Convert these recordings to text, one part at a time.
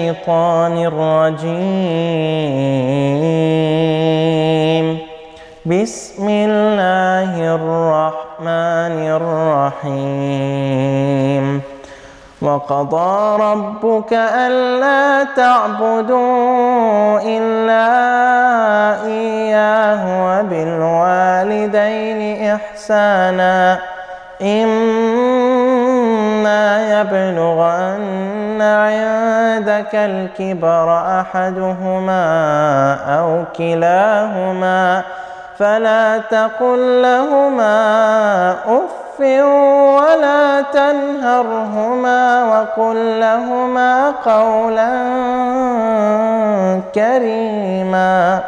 الشيطان الرجيم. بسم الله الرحمن الرحيم. وقضى ربك ألا تعبدوا إلا إياه وبالوالدين إحسانا إما يبلغن عندك الكبر أحدهما أو كلاهما فلا تقل لهما أف ولا تنهرهما وقل لهما قولا كريما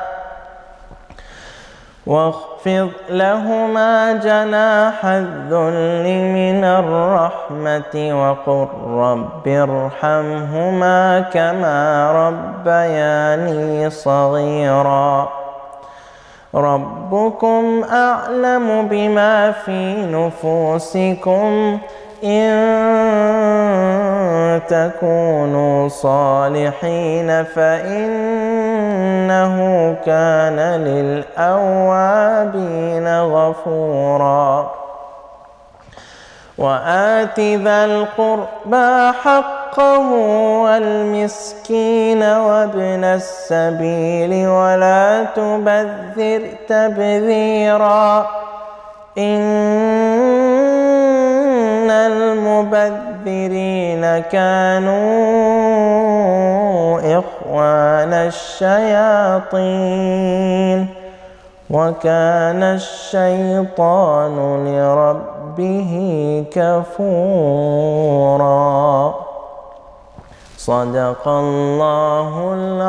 واخفض لهما جناح الذل من الرحمة وقل رب ارحمهما كما ربياني صغيرا. ربكم أعلم بما في نفوسكم إن تكونوا صالحين فإنه كان للأوابين غفورا. وآت ذا القربى حقه والمسكين وابن السبيل ولا تبذر تبذيرا إن المبذرين كانوا إخوان الشياطين وكان الشيطان لربه كفورا. صدق الله العظيم.